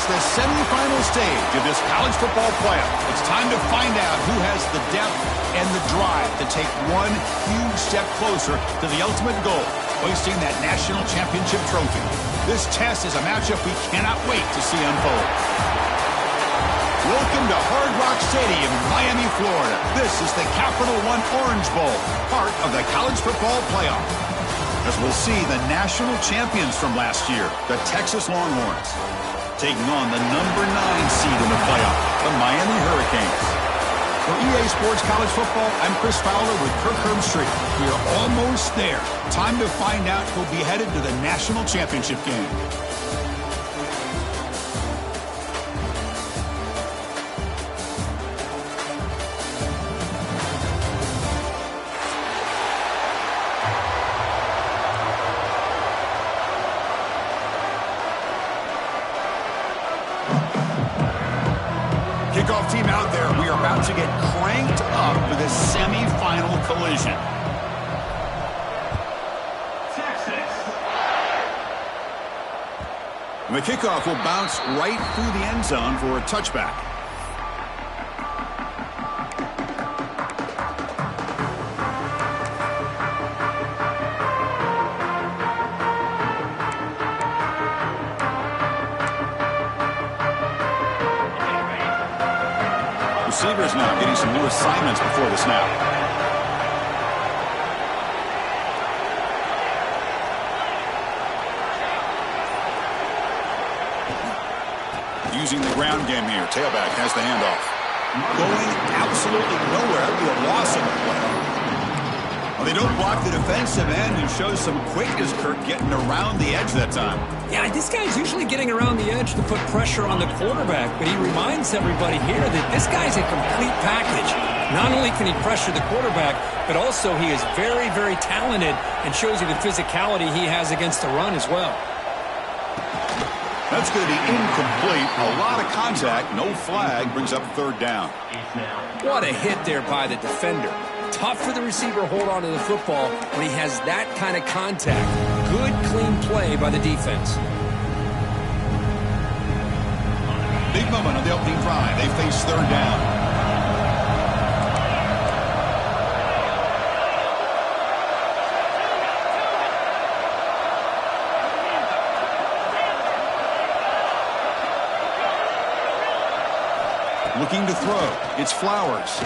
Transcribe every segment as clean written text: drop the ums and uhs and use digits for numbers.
the semifinal stage of this college football playoff. It's time to find out who has the depth and the drive to take one huge step closer to the ultimate goal, hoisting that national championship trophy. This test is a matchup we cannot wait to see unfold. Welcome to Hard Rock Stadium in Miami, Florida. This is the Capital One Orange Bowl, part of the college football playoff. As we'll see the national champions from last year, the Texas Longhorns, taking on the number 9 seed in the playoff, the Miami Hurricanes. For EA Sports College Football, I'm Chris Fowler with Kirk Herbstreit. We are almost there. Time to find out who'll be headed to the national championship game. Kickoff team out there. We are about to get cranked up for this semi-final collision. Texas. The kickoff will bounce right through the end zone for a touchback. Receivers now getting some new assignments before the snap. Using the ground game here. Tailback has the handoff. Going absolutely nowhere. That'd be a loss of the play. Well, they don't block the defensive end and shows some quickness, Kirk, getting around the edge that time. Yeah, this guy's usually getting around the edge to put pressure on the quarterback, but he reminds everybody here that this guy's a complete package. Not only can he pressure the quarterback, but also he is very, very talented and shows you the physicality he has against the run as well. That's going to be incomplete. A lot of contact. No flag. Brings up third down. What a hit there by the defender. Tough for the receiver to hold on to the football when he has that kind of contact. Good, clean play by the defense. Big moment on the opening drive. They face third down. Looking to throw. It's Flowers.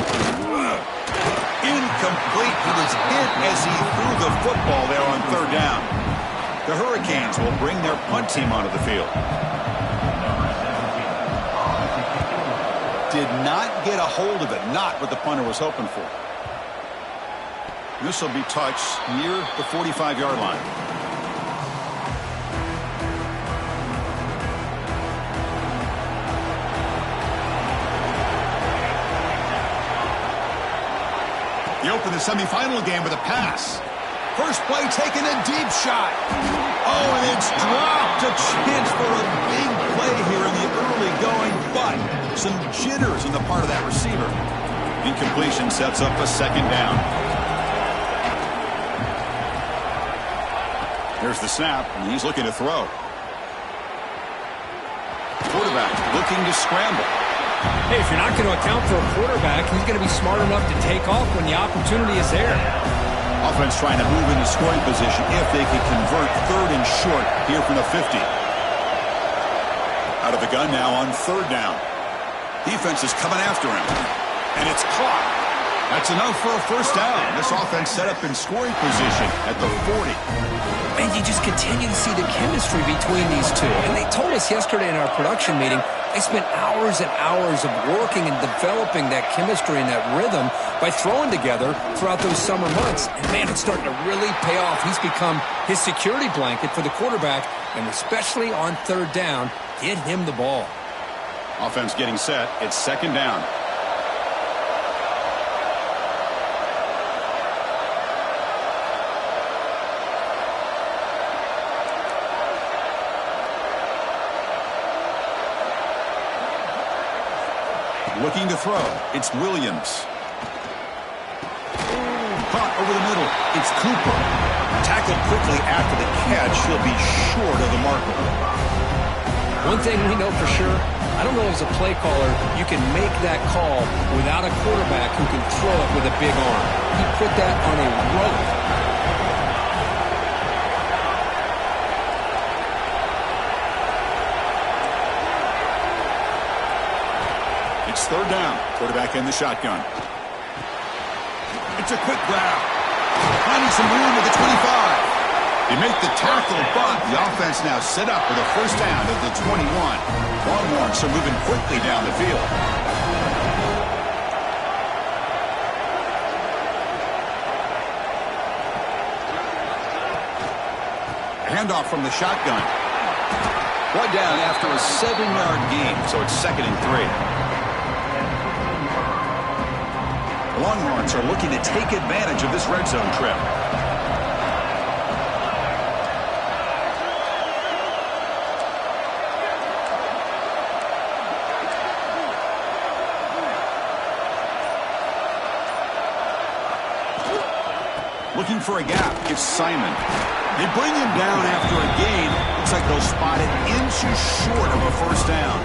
Incomplete. He was hit as he threw the football there on third down. The Hurricanes will bring their punt team onto the field. Did not get a hold of it. Not what the punter was hoping for. This will be touched near the 45-yard line. He opened the semifinal game with a pass. First play taking a deep shot. Oh, and it's dropped. A chance for a big play here in the early going, but some jitters on the part of that receiver. Incompletion sets up a second down. There's the snap, and he's looking to throw. Quarterback looking to scramble. Hey, if you're not going to account for a quarterback, he's going to be smart enough to take off when the opportunity is there. Offense trying to move into scoring position if they can convert third and short here from the 50. Out of the gun now on third down. Defense is coming after him, and it's caught. That's enough for a first down. This offense set up in scoring position at the 40. And you just continue to see the chemistry between these two. And they told us yesterday in our production meeting, they spent hours and hours of working and developing that chemistry and that rhythm by throwing together throughout those summer months. And, man, it's starting to really pay off. He's become his security blanket for the quarterback, and especially on third down, get him the ball. Offense getting set. It's second down. Looking to throw. It's Williams. Caught over the middle. It's Cooper. Tackled quickly after the catch. He'll be short of the marker. One thing we know for sure, I don't know as a play caller you can make that call without a quarterback who can throw it with a big arm. He put that on a rope. It's third down. Quarterback in the shotgun. It's a quick grab. Finding some room at the 25. They make the tackle, but the offense now set up for the first down at the 21. Longhorns are moving quickly down the field. Handoff from the shotgun. One down after a 7-yard gain, so it's 2nd and 3. Longhorns are looking to take advantage of this red zone trip. Looking for a gap. It's Simon. They bring him down after a gain. Looks like they'll spot it inches short of a first down.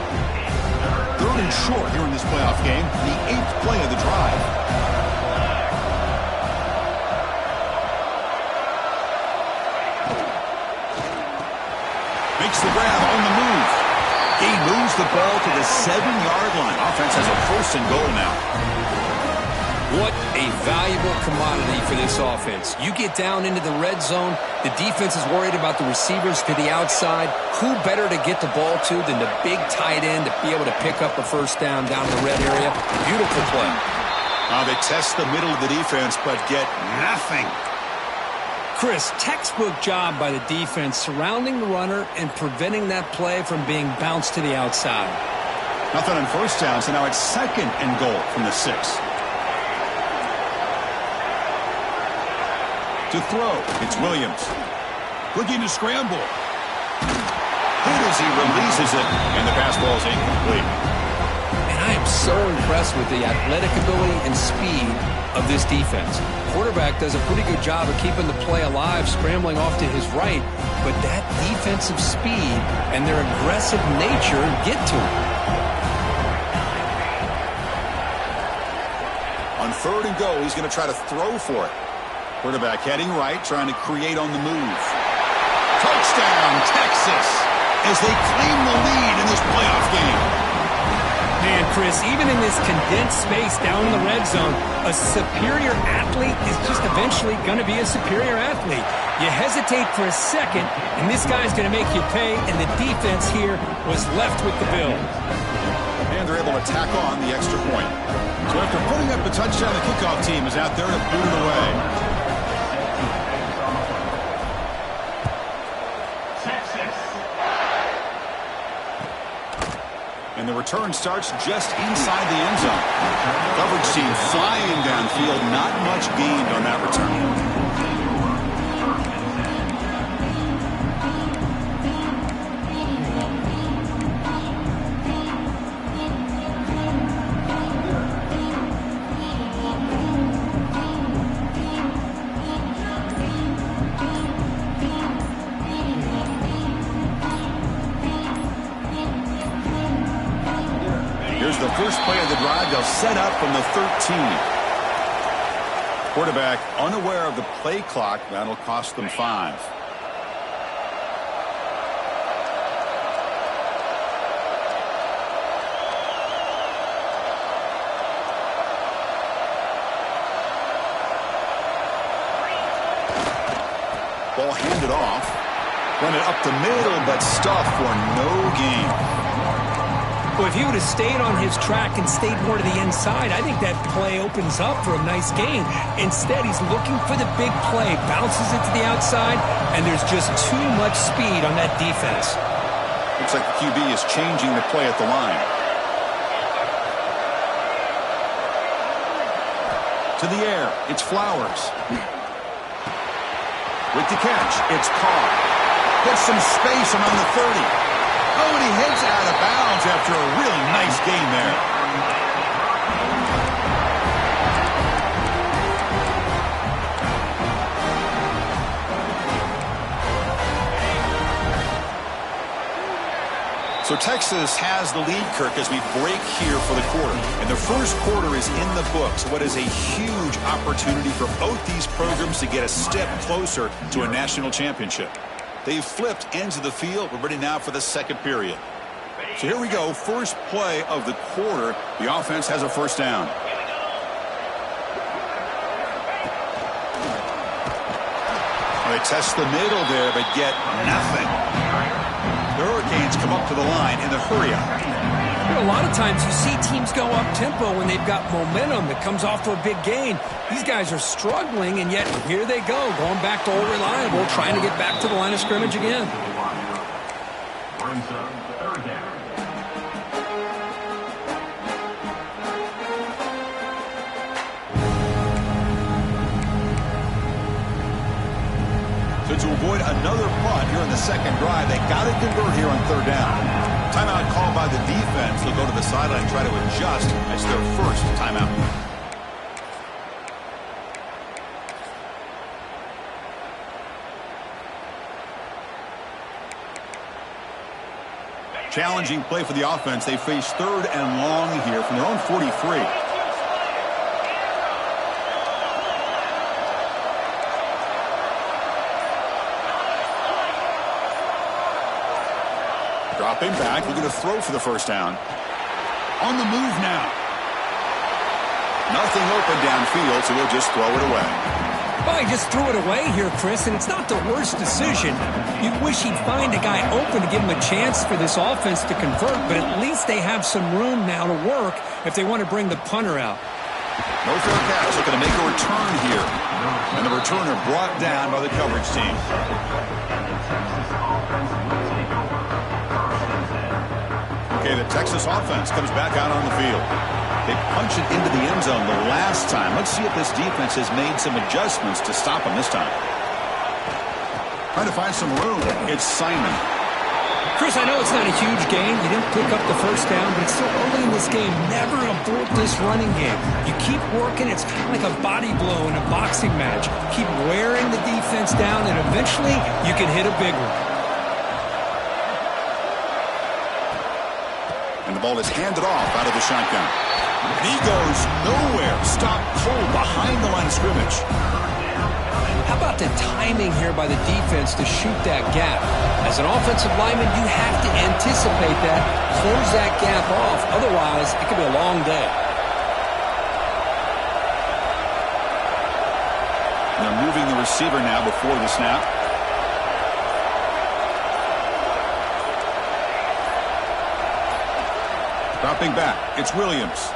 3rd and short here in this playoff game. The 8th play of the drive. Makes the grab on the move. He moves the ball to the 7-yard line. Offense has a 1st and goal now. What a valuable commodity for this offense. You get down into the red zone, the defense is worried about the receivers to the outside. Who better to get the ball to than the big tight end to be able to pick up a first down in the red area? Beautiful play. They test the middle of the defense, but get nothing. Chris, textbook job by the defense surrounding the runner and preventing that play from being bounced to the outside. Nothing on first down, so now it's 2nd and goal from the 6. To throw, it's Williams. Looking to scramble. Good as he releases it, and the pass ball is incomplete. And I am so impressed with the athletic ability and speed of this defense. Quarterback does a pretty good job of keeping the play alive, scrambling off to his right, but that defensive speed and their aggressive nature get to him. On 3rd and goal, he's going to try to throw for it. Quarterback heading right, trying to create on the move. Touchdown, Texas, as they claim the lead in this playoff game. Man, Chris, even in this condensed space down in the red zone, a superior athlete is just eventually going to be a superior athlete. You hesitate for a second, and this guy's going to make you pay, and the defense here was left with the bill. And they're able to tack on the extra point. So after putting up the touchdown, the kickoff team is out there to boot it away. And the return starts just inside the end zone. Coverage team flying downfield. Not much gained on that return. Here's the first play of the drive. They'll set up from the 13. Quarterback unaware of the play clock. That'll cost them 5. Ball handed off. Run it up the middle, but stuffed for no gain. Well, if he would have stayed on his track and stayed more to the inside, I think that play opens up for a nice gain. Instead, he's looking for the big play, bounces it to the outside, and there's just too much speed on that defense. Looks like the QB is changing the play at the line. To the air, it's Flowers. With the catch, it's Carr. Gets some space around the 30. Oh, and he heads out of bounds after a really nice gain there. So So Texas has the lead, Kirk, as we break here for the quarter. And the first quarter is in the books. What is a huge opportunity for both these programs to get a step closer to a national championship. They've flipped ends of the field. We're ready now for the second period. So here we go. First play of the quarter. The offense has a first down. They test the middle there, but get nothing. The Hurricanes come up to the line in the hurry-up. A lot of times you see teams go up-tempo when they've got momentum that comes off for a big gain. These guys are struggling, and yet here they go, going back to old reliable, trying to get back to the line of scrimmage again. So to avoid another punt here in the second drive, they got to convert here on third down. Timeout called by the defense. They'll go to the sideline and try to adjust as their first timeout. Challenging play for the offense. They face third and long here from their own 43. Dropping back, looking to throw for the first down. On the move now. Nothing open downfield, so he'll just throw it away. Well, he just threw it away here, Chris, and it's not the worst decision. You wish he'd find a guy open to give him a chance for this offense to convert, but at least they have some room now to work if they want to bring the punter out. No fair catch, looking to make a return here. And the returner brought down by the coverage team. Okay, the Texas offense comes back out on the field. They punch it into the end zone the last time. Let's see if this defense has made some adjustments to stop them this time. Trying to find some room. It's Simon. Chris, I know it's not a huge game. You didn't pick up the first down, but it's still early in this game. Never abort this running game. You keep working. It's kind of like a body blow in a boxing match. Keep wearing the defense down, and eventually you can hit a big one. And the ball is handed off out of the shotgun. And he goes nowhere. Stopped cold behind the line of scrimmage. How about the timing here by the defense to shoot that gap? As an offensive lineman, you have to anticipate that, close that gap off. Otherwise, it could be a long day. They're moving the receiver now before the snap. Dropping back, it's Williams.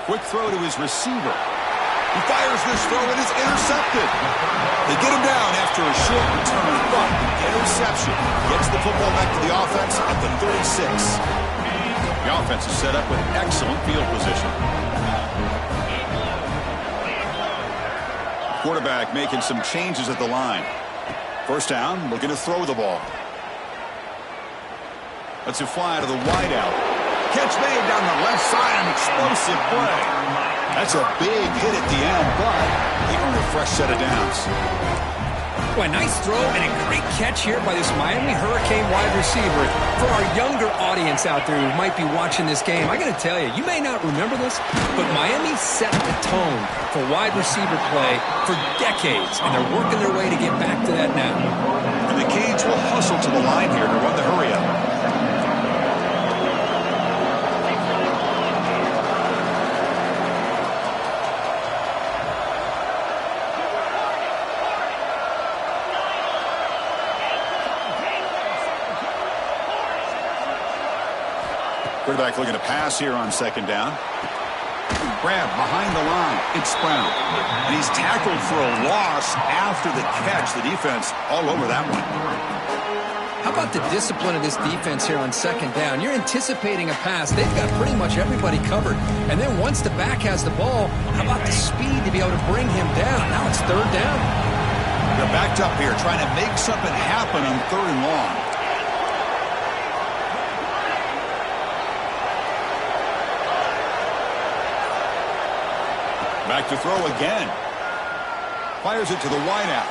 Quick throw to his receiver. He fires this throw and it's intercepted. They get him down after a short return, but the interception gets the football back to the offense at the 36. The offense is set up with excellent field position. Quarterback making some changes at the line. First down, looking to throw the ball. Lets it fly to the wideout. Catch made down the left side, an explosive play. That's a big hit at the end, but they earn a fresh set of downs. Well, a nice throw and a great catch here by this Miami Hurricane wide receiver. For our younger audience out there who might be watching this game, I got to tell you, you may not remember this, but Miami set the tone for wide receiver play for decades, and they're working their way to get back to that now. And the Canes will hustle to the line here to run the hurry-up. Quarterback looking to pass here on second down. Grab behind the line. It's Brown. And he's tackled for a loss after the catch. The defense all over that one. How about the discipline of this defense here on second down? You're anticipating a pass. They've got pretty much everybody covered. And then once the back has the ball, how about the speed to be able to bring him down? Now it's third down. They're backed up here trying to make something happen on third and long. Back to throw again. Fires it to the wideout.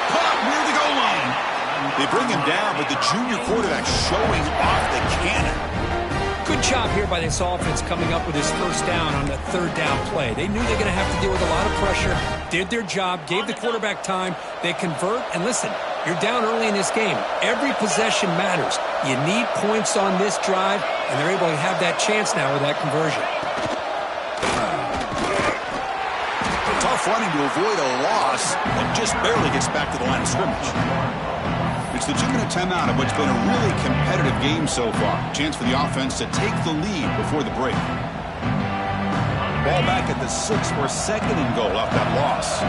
Caught near the goal line. They bring him down, but the junior quarterback showing off the cannon. Good job here by this offense coming up with his first down on the third down play. They knew they were going to have to deal with a lot of pressure, did their job, gave the quarterback time. They convert, and listen, you're down early in this game. Every possession matters. You need points on this drive, and they're able to have that chance now with that conversion. Tough running to avoid a loss, and just barely gets back to the line of scrimmage. It's the 2-minute timeout of what's been a really competitive game so far. Chance for the offense to take the lead before the break. Ball back at the 6 for 2nd and goal off that loss.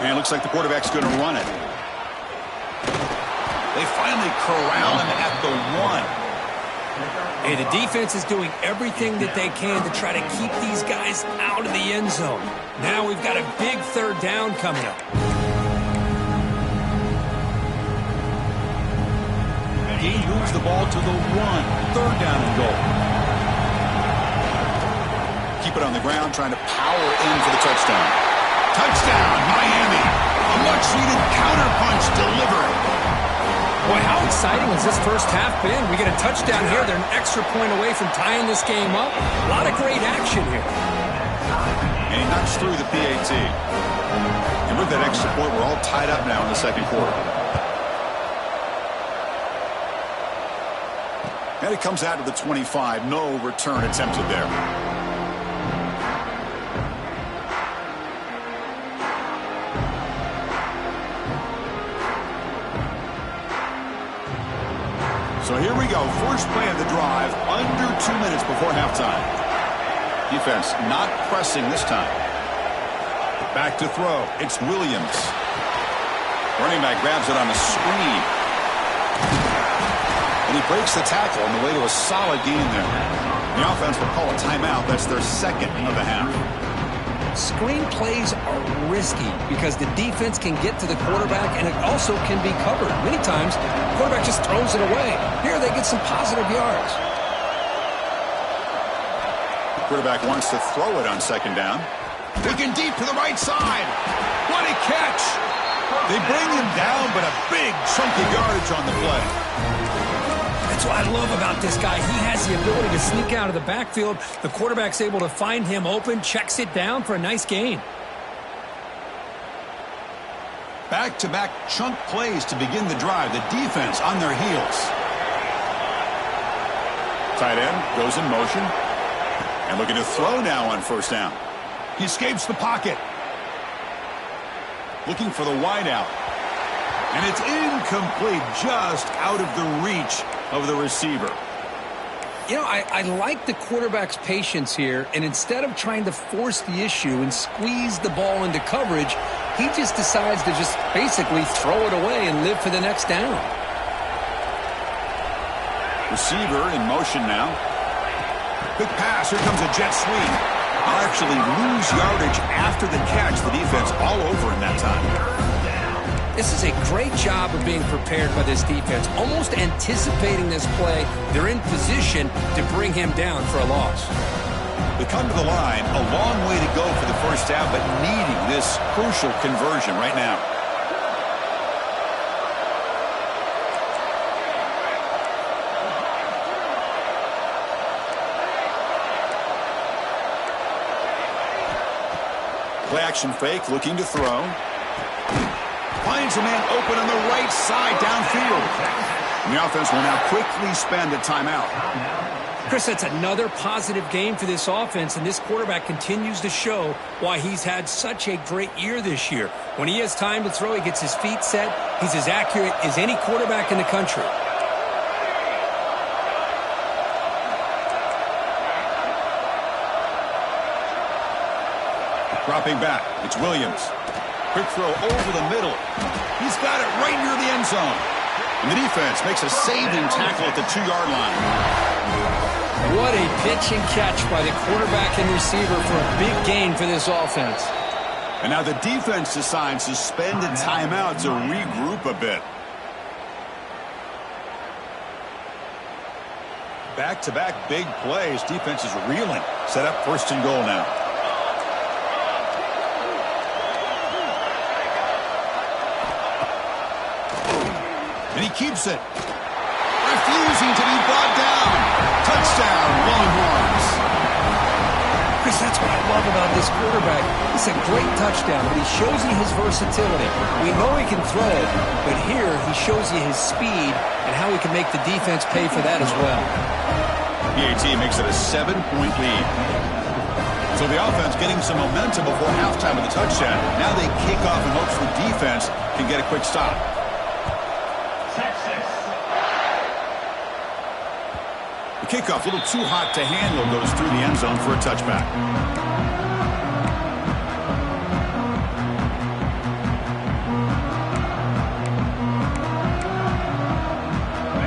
And it looks like the quarterback's going to run it. They finally corral him at the 1. Hey, the defense is doing everything that they can to try to keep these guys out of the end zone. Now we've got a big third down coming up. He moves the ball to the 1. Third down and goal. Keep it on the ground, trying to power in for the touchdown. Touchdown, Miami. A much-needed counterpunch delivered. Boy, how exciting has this first half been? We get a touchdown here. They're an extra point away from tying this game up. A lot of great action here. And he knocks through the PAT. And with that extra point, we're all tied up now in the second quarter. And it comes out to the 25. No return attempted there. So here we go. First play of the drive, under 2 minutes before halftime. Defense not pressing this time. Back to throw. It's Williams. Running back grabs it on a screen. And he breaks the tackle on the way to a solid gain there. The offense will call a timeout. That's their second of the half. Screen plays are risky because the defense can get to the quarterback and it also can be covered. Many times, the quarterback just throws it away. Here they get some positive yards. Quarterback wants to throw it on second down. Looking deep to the right side. What a catch. They bring him down, but a big chunk of yardage on the play. That's what I love about this guy. He has the ability to sneak out of the backfield. The quarterback's able to find him open, checks it down for a nice gain. Back-to-back chunk plays to begin the drive. The defense on their heels. Tight end goes in motion. And looking to throw now on first down. He escapes the pocket. Looking for the wideout. And it's incomplete, just out of the reach of the receiver. You know, I like the quarterback's patience here, and instead of trying to force the issue and squeeze the ball into coverage, he just decides to just basically throw it away and live for the next down. Receiver in motion now. Quick pass, here comes a jet sweep. I'll actually lose yardage after the catch. The defense all over in that time. This is a great job of being prepared by this defense, almost anticipating this play. They're in position to bring him down for a loss. They come to the line, a long way to go for the first half, but needing this crucial conversion right now. Play action fake, looking to throw. Finds a man open on the right side downfield. And the offense will now quickly spend a timeout. Chris, that's another positive game for this offense, and this quarterback continues to show why he's had such a great year this year. When he has time to throw, he gets his feet set. He's as accurate as any quarterback in the country. Dropping back, it's Williams. Quick throw over the middle. He's got it right near the end zone. And the defense makes a saving tackle at the 2-yard line. What a pitch and catch by the quarterback and receiver for a big gain for this offense. And now the defense decides to spend a timeout to regroup a bit. Back-to-back big plays. Defense is reeling. Set up 1st and goal now. And he keeps it. Refusing to be brought down. Touchdown, Longhorns. Chris, that's what I love about this quarterback. It's a great touchdown, but he shows you his versatility. We know he can throw, but here he shows you his speed and how he can make the defense pay for that as well. PAT makes it a 7-point lead. So the offense getting some momentum before halftime with a touchdown. Now they kick off in hopes the defense can get a quick stop. The kickoff, a little too hot to handle, goes through the end zone for a touchback.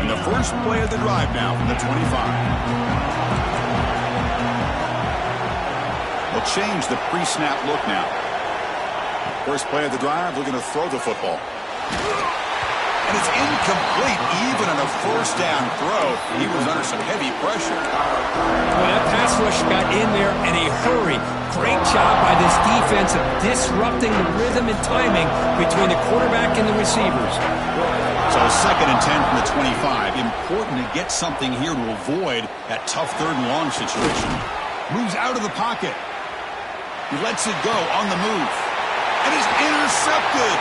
And the first play of the drive now from the 25. They'll change the pre-snap look now. First play of the drive, looking to throw the football. And it's incomplete, even on a 1st down throw. He was under some heavy pressure. Well, that pass rush got in there in a hurry. Great job by this defense of disrupting the rhythm and timing between the quarterback and the receivers. So 2nd and 10 from the 25. Important to get something here to avoid that tough 3rd and long situation. Moves out of the pocket. He lets it go on the move. And is intercepted.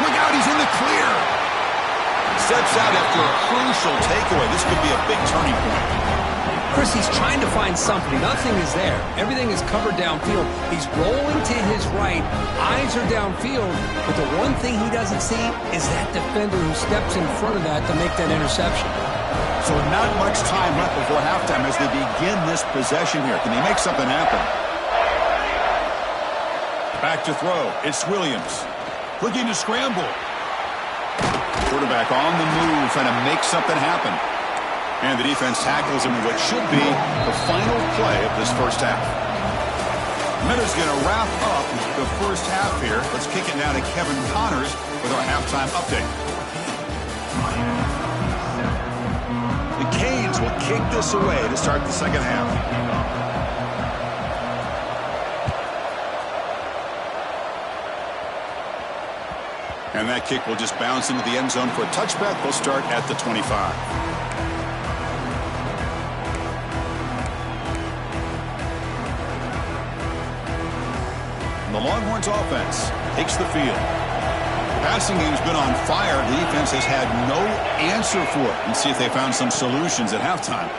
Look out, he's in the clear. Steps out after a crucial takeaway. This could be a big turning point. Chris, he's trying to find something. Nothing is there. Everything is covered downfield. He's rolling to his right. Eyes are downfield. But the one thing he doesn't see is that defender who steps in front of that to make that interception. So not much time left before halftime as they begin this possession here. Can they make something happen? Back to throw. It's Williams. Looking to scramble. Quarterback on the move, trying to make something happen. And the defense tackles him in what should be the final play of this first half. Minter's going to wrap up the first half here. Let's kick it now to Kevin Connors with our halftime update. The Canes will kick this away to start the second half. And that kick will just bounce into the end zone for a touchback. They'll start at the 25. And the Longhorns offense takes the field. The passing game's been on fire. The defense has had no answer for it. And see if they found some solutions at halftime.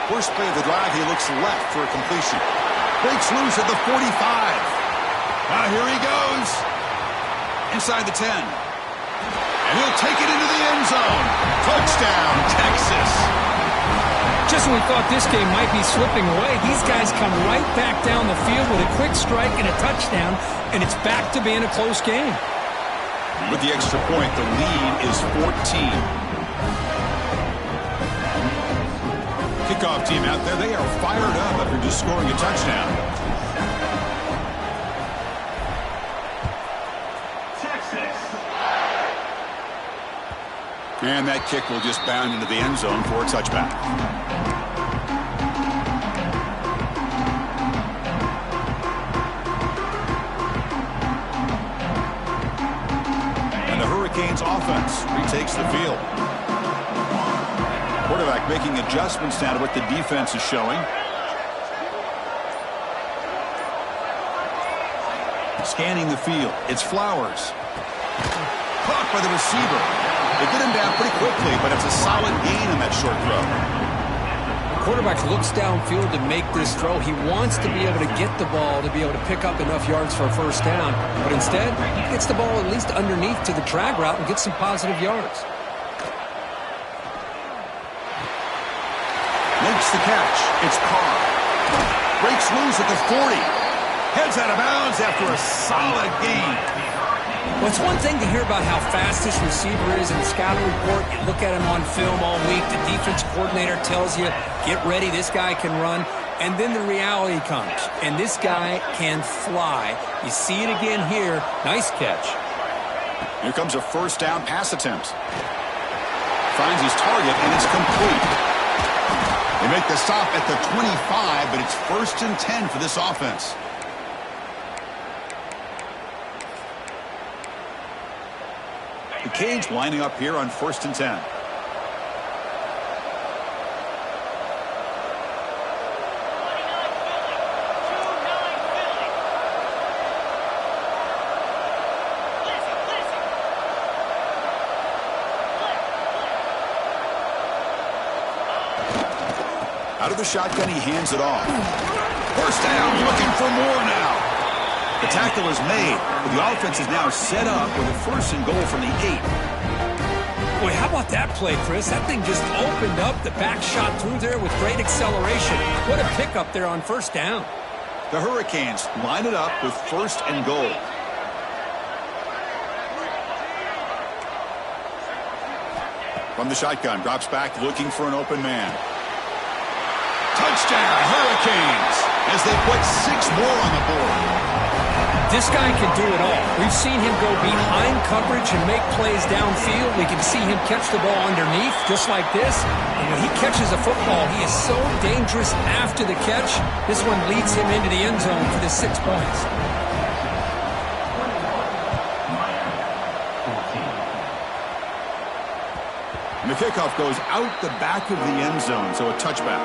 First play of the drive, he looks left for a completion. Breaks loose at the 45. Now here he goes. Inside the 10. And he'll take it into the end zone. Touchdown, Texas. Just when we thought this game might be slipping away, these guys come right back down the field with a quick strike and a touchdown, and it's back to being a close game. With the extra point, the lead is 14. Kickoff team out there, they are fired up after just scoring a touchdown. And that kick will just bound into the end zone for a touchback. And the Hurricanes offense retakes the field. Quarterback making adjustments now to what the defense is showing. Scanning the field. It's Flowers. Caught by the receiver. They get him down pretty quickly, but it's a solid gain on that short throw. The quarterback looks downfield to make this throw. He wants to be able to get the ball to be able to pick up enough yards for a first down, but instead, he gets the ball at least underneath to the drag route and gets some positive yards. Makes the catch. It's Carr. Breaks loose at the 40. Heads out of bounds after a solid gain. Well, it's one thing to hear about how fast this receiver is in the scouting report. You look at him on film all week. The defense coordinator tells you, get ready, this guy can run. And then the reality comes, and this guy can fly. You see it again here. Nice catch. Here comes a first down pass attempt. Finds his target, and it's complete. They make the stop at the 25, but it's 1st and 10 for this offense. The Canes lining up here on 1st and 10. Out of the shotgun, he hands it off. 1st down, looking for more now. The tackle is made, but the offense is now set up with a 1st and goal from the 8. Boy, how about that play, Chris? That thing just opened up. The back shot through there with great acceleration. What a pickup there on 1st down. The Hurricanes line it up with 1st and goal. From the shotgun, drops back looking for an open man. Touchdown, Hurricanes, as they put 6 more on the board. This guy can do it all. We've seen him go behind coverage and make plays downfield. We can see him catch the ball underneath, just like this. And when he catches a football, he is so dangerous after the catch. This one leads him into the end zone for the 6 points. And the kickoff goes out the back of the end zone, so a touchback.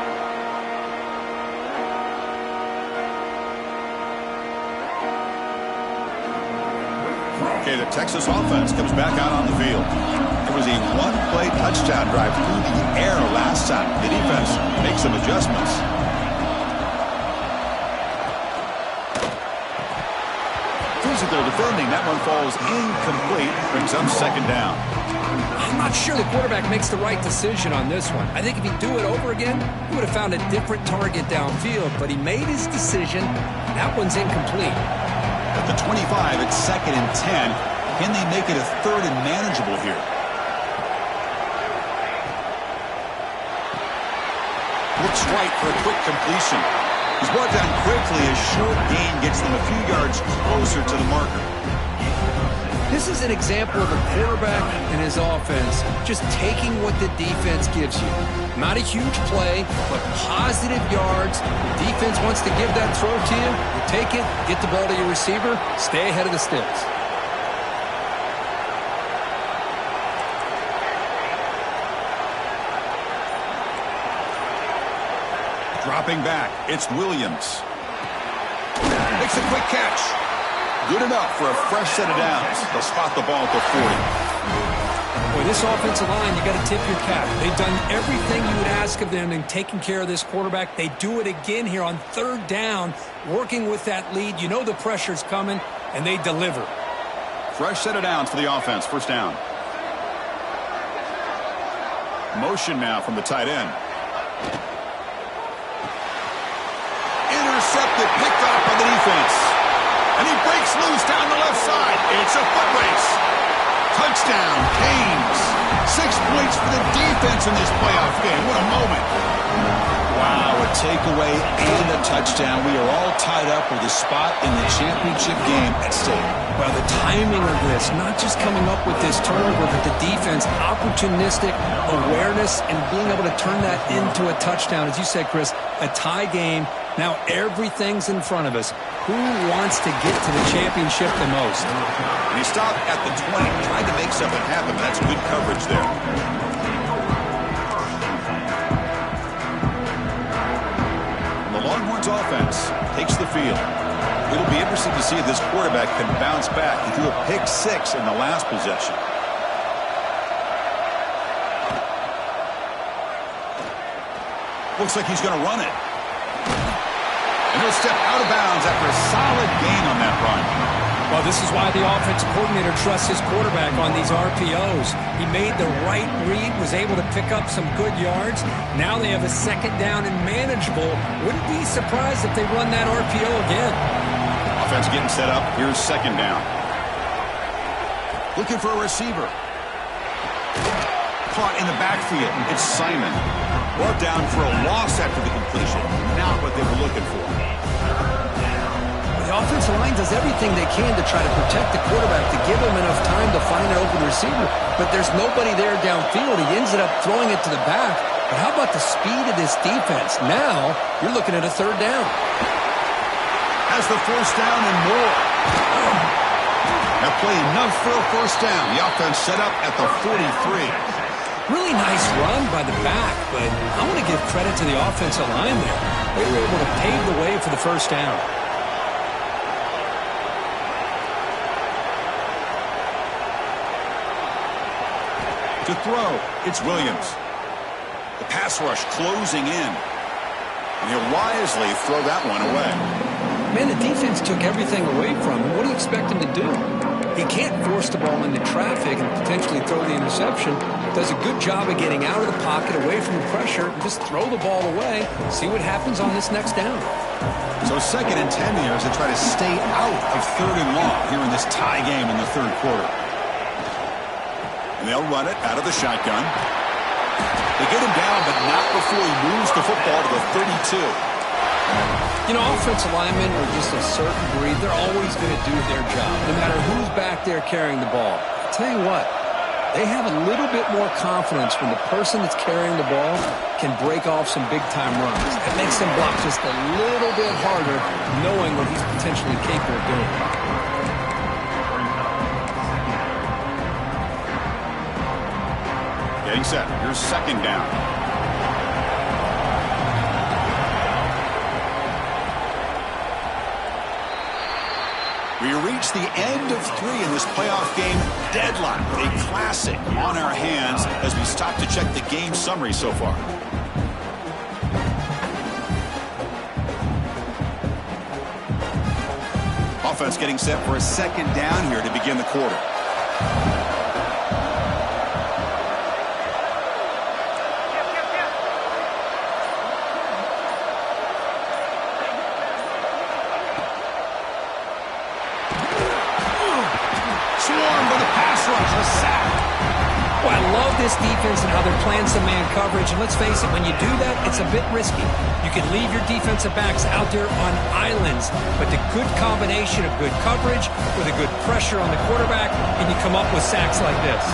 Okay, the Texas offense comes back out on the field. It was a one-play touchdown drive through the air last time. The defense makes some adjustments. Physical defending. That one falls incomplete. Brings up 2nd down. I'm not sure the quarterback makes the right decision on this one. I think if he'd do it over again, he would have found a different target downfield, but he made his decision. That one's incomplete. At the 25, it's 2nd and 10. Can they make it a 3rd and manageable here? Looks right for a quick completion. He's brought down quickly. A short gain gets them a few yards closer to the marker. This is an example of a quarterback and his offense just taking what the defense gives you. Not a huge play, but positive yards. The defense wants to give that throw to you. You take it, get the ball to your receiver, stay ahead of the sticks. Dropping back, it's Williams. Makes a quick catch. Good enough for a fresh set of downs. They'll spot the ball at the 40. Boy, this offensive line, you got to tip your cap. They've done everything you would ask of them in taking care of this quarterback. They do it again here on 3rd down, working with that lead. You know the pressure's coming, and they deliver. Fresh set of downs for the offense. 1st down. Motion now from the tight end. Intercepted, picked up by the defense. And he breaks loose down the left side. It's a foot race. Touchdown, Canes. 6 points for the defense in this playoff game. What a moment. Wow, a takeaway and a touchdown. We are all tied up with a spot in the championship game at stake. Well, the timing of this, not just coming up with this turnover, but the defense, opportunistic awareness, and being able to turn that into a touchdown. As you said, Chris, a tie game. Now everything's in front of us. Who wants to get to the championship the most? And he stopped at the 20, trying to make something happen. That's good coverage there. And the Longhorns offense takes the field. It'll be interesting to see if this quarterback can bounce back. He threw a pick 6 in the last possession. Looks like he's going to run it. And he'll step out of bounds after a solid gain on that run. Well, this is why the offensive coordinator trusts his quarterback on these RPOs. He made the right read, was able to pick up some good yards. Now they have a 2nd down and manageable. Wouldn't be surprised if they run that RPO again. Offense getting set up. Here's 2nd down. Looking for a receiver. Caught in the backfield. It's Simon. Brought down for a loss after the completion. Not what they were looking for. The offensive line does everything they can to try to protect the quarterback, to give him enough time to find an open receiver. But there's nobody there downfield. He ends up throwing it to the back. But how about the speed of this defense? Now, you're looking at a third down. Has the first down and more. That play enough for a first down. The offense set up at the 43. Really nice run by the back, but I want to give credit to the offensive line there. They were able to pave the way for the first down. To throw, it's Williams. The pass rush closing in. And he'll wisely throw that one away. Man, the defense took everything away from him. What do you expect him to do? He can't force the ball into traffic and potentially throw the interception. Does a good job of getting out of the pocket, away from the pressure, and just throw the ball away. See what happens on this next down. So 2nd and 10 here as they try to stay out of 3rd and long here in this tie game in the 3rd quarter. And they'll run it out of the shotgun. They get him down, but not before he moves the football to the 32. You know, offensive linemen are just a certain breed. They're always going to do their job, no matter who's back there carrying the ball. I'll tell you what, they have a little bit more confidence when the person that's carrying the ball can break off some big-time runs. It makes them block just a little bit harder, knowing what he's potentially capable of doing. Getting set. Here's 2nd down. We reach the end of 3 in this playoff game. Deadlock, a classic on our hands as we stop to check the game summary so far. Offense getting set for a 2nd down here to begin the quarter. This defense and how they're playing some man coverage, and let's face it, when you do that, it's a bit risky. You can leave your defensive backs out there on islands, but the good combination of good coverage with a good pressure on the quarterback, and you come up with sacks like this.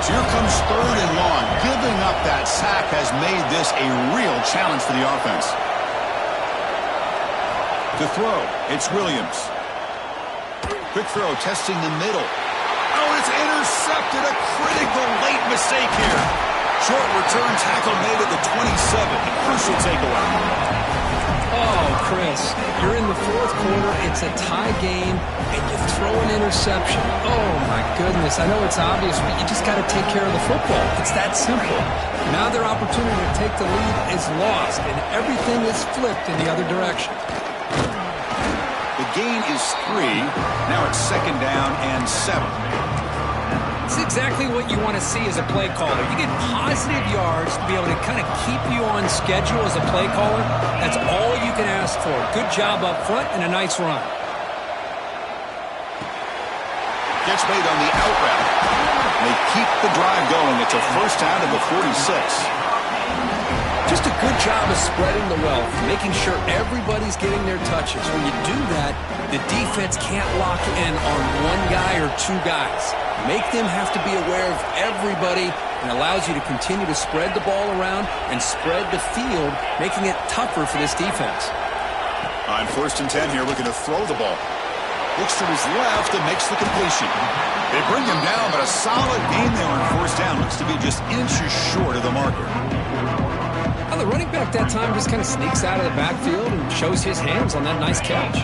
So here comes 3rd and long. Giving up that sack has made this a real challenge for the offense. To throw, it's Williams. Quick throw, testing the middle. Oh, it's intercepted. A critical late mistake here. Short return tackle made at the 27. A crucial takeaway. Oh, Chris, you're in the 4th quarter. It's a tie game, and you throw an interception. Oh, my goodness. I know it's obvious, but you just got to take care of the football. It's that simple. Now their opportunity to take the lead is lost, and everything is flipped in the other direction. The gain is 3. Now it's 2nd down and 7. It's exactly what you want to see as a play caller. You get positive yards to be able to kind of keep you on schedule as a play caller. That's all you can ask for. Good job up front and a nice run. Gets made on the out route. They keep the drive going. It's a first down to the 46. Just a good job of spreading the wealth, making sure everybody's getting their touches. When you do that, the defense can't lock in on one guy or 2 guys. Make them have to be aware of everybody and allows you to continue to spread the ball around and spread the field, making it tougher for this defense. On 1st and 10 here, looking to throw the ball. Looks to his left and makes the completion. They bring him down, but a solid gain there on 1st down. Looks to be just inches short of the marker. Well, the running back that time just kind of sneaks out of the backfield and shows his hands on that nice catch.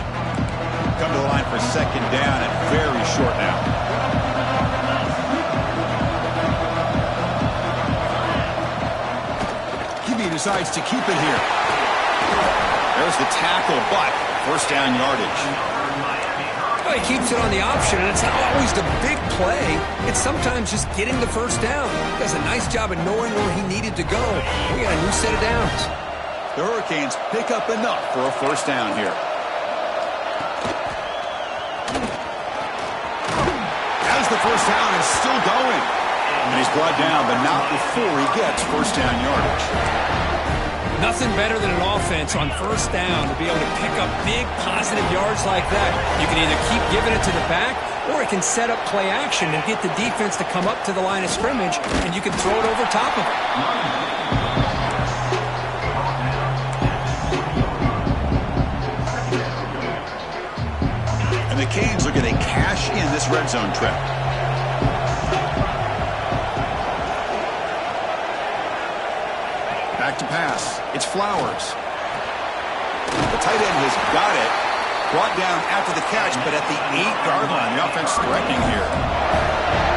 Come to the line for 2nd down and very short now. He decides to keep it here. There's the tackle, but first down yardage. Well, he keeps it on the option, and it's not always the big play. It's sometimes just getting the first down. He does a nice job of knowing where he needed to go. We got a new set of downs. The Hurricanes pick up enough for a first down here. As the first down is still going. And he's brought down, but not before he gets first down yardage. Nothing better than an offense on first down to be able to pick up big positive yards like that. You can either keep giving it to the back or it can set up play action and get the defense to come up to the line of scrimmage, and you can throw it over top of it. And the Canes are going to cash in this red zone trip. Back to pass. It's Flowers. The tight end has got it. Brought down after the catch, but at the 8-yard line, the offense threatening here.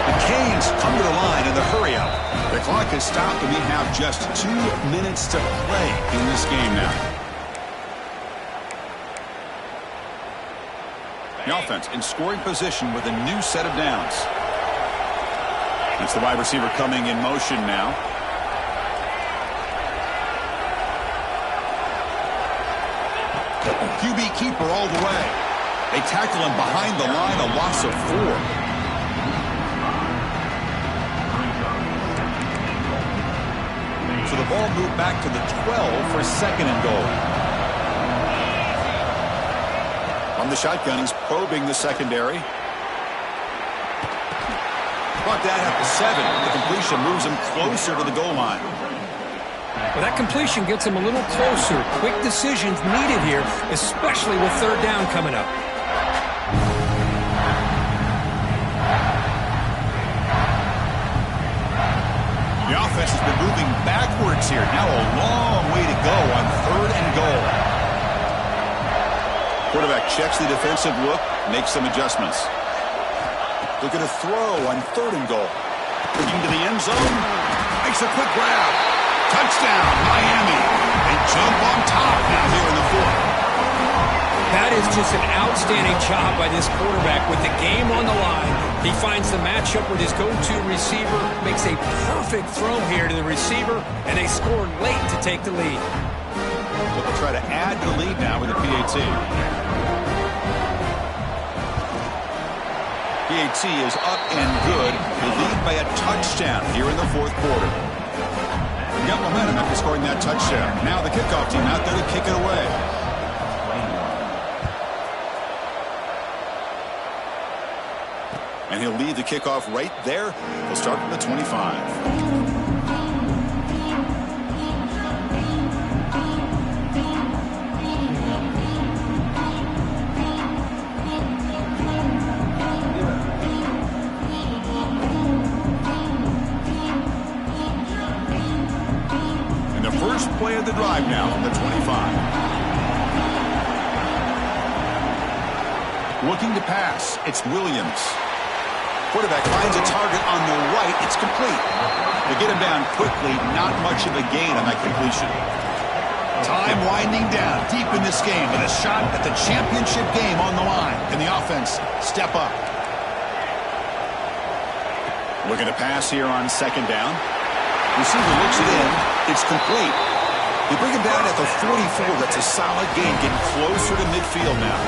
The Canes come to the line in the hurry up. The clock is stopped, and we have just 2 minutes to play in this game now. The offense in scoring position with a new set of downs. It's the wide receiver coming in motion now. QB keeper all the way. They tackle him behind the line, a loss of 4. So the ball moved back to the 12 for 2nd and goal. On the shotgun, he's probing the secondary. Brought that at the 7. The completion moves him closer to the goal line. Well, that completion gets him a little closer. Quick decisions needed here, especially with 3rd down coming up. The offense has been moving backwards here. Now a long way to go on 3rd and goal. Quarterback checks the defensive look, makes some adjustments. They're going to throw on 3rd and goal. Looking to the end zone. Makes a quick grab. Touchdown, Miami. They jump on top now here in the 4th. That is just an outstanding job by this quarterback with the game on the line. He finds the matchup with his go-to receiver, makes a perfect throw here to the receiver, and they score late to take the lead. So they'll try to add to the lead now with a PAT. PAT is up and good. They lead by a touchdown here in the 4th quarter. They got momentum after scoring that touchdown. Now the kickoff team out there to kick it away. And he'll lead the kickoff right there. He'll start from the 25. Play of the drive now from the 25. Looking to pass. It's Williams. Quarterback finds a target on the right. It's complete. They get him down quickly. Not much of a gain on that completion. Time winding down deep in this game with a shot at the championship game on the line. Can the offense step up? Looking to pass here on 2nd down. Receiver looks it in. It's complete. They bring him down at the 44. That's a solid gain, getting closer to midfield now.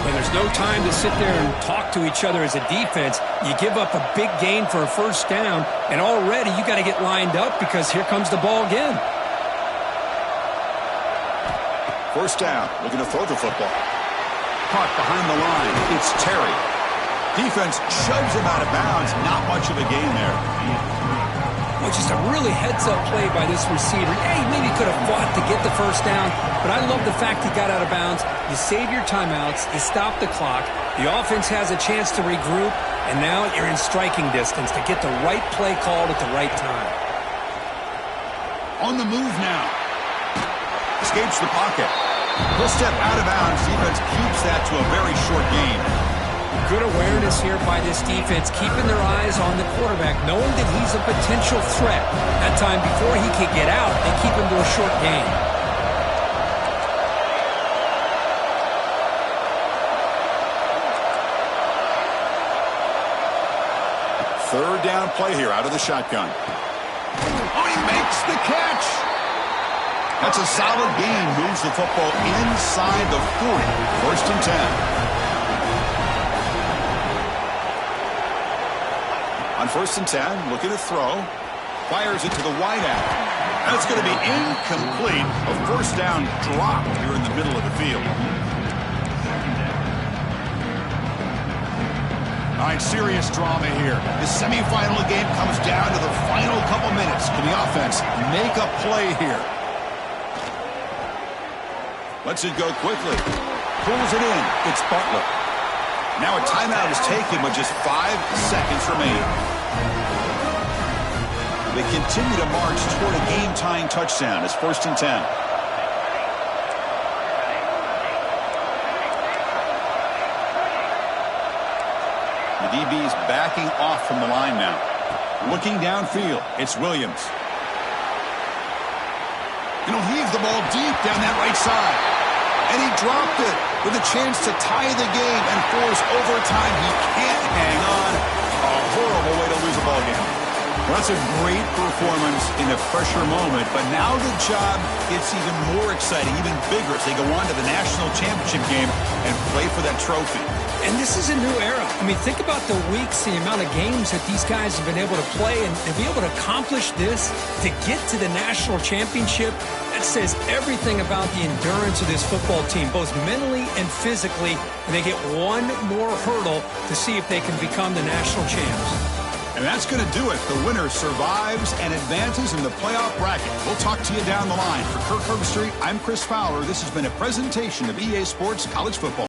And there's no time to sit there and talk to each other as a defense. You give up a big gain for a 1st down, and already you got to get lined up because here comes the ball again. 1st down, looking to throw the football. Caught behind the line. It's Terry. Defense shoves him out of bounds. Not much of a gain there. Well, just a really heads-up play by this receiver. Yeah, he maybe could have fought to get the 1st down, but I love the fact he got out of bounds. You save your timeouts, you stop the clock, the offense has a chance to regroup, and now you're in striking distance to get the right play called at the right time. On the move now. Escapes the pocket. He'll step out of bounds. Defense keeps that to a very short gain. Good awareness here by this defense, keeping their eyes on the quarterback, knowing that he's a potential threat. That time before he can get out, they keep him to a short gain. 3rd down play here out of the shotgun. Oh, he makes the catch. That's a solid gain. Moves the football inside the 40. 1st and 10. On 1st and 10, looking to throw. Fires it to the wideout. That's going to be incomplete. A 1st down drop here in the middle of the field. All right, serious drama here. The semifinal game comes down to the final couple minutes. Can the offense make a play here? Lets it go quickly. Pulls it in. It's Butler. Now a timeout is taken with just 5 seconds remaining. They continue to march toward a game-tying touchdown. It's 1st and 10. The DB's backing off from the line now. Looking downfield, it's Williams. And he'll heave the ball deep down that right side. And he dropped it with a chance to tie the game and force overtime. He can't hang on. A horrible way to lose a ball game. Well, that's a great performance in a pressure moment, but now the job gets even more exciting, even bigger as they go on to the national championship game and play for that trophy. And this is a new era. I mean, think about the weeks, the amount of games that these guys have been able to play, and to be able to accomplish this, to get to the national championship, that says everything about the endurance of this football team, both mentally and physically, and they get one more hurdle to see if they can become the national champs. And that's going to do it. The winner survives and advances in the playoff bracket. We'll talk to you down the line. For Kirk Herbstreit, I'm Chris Fowler. This has been a presentation of EA Sports College Football.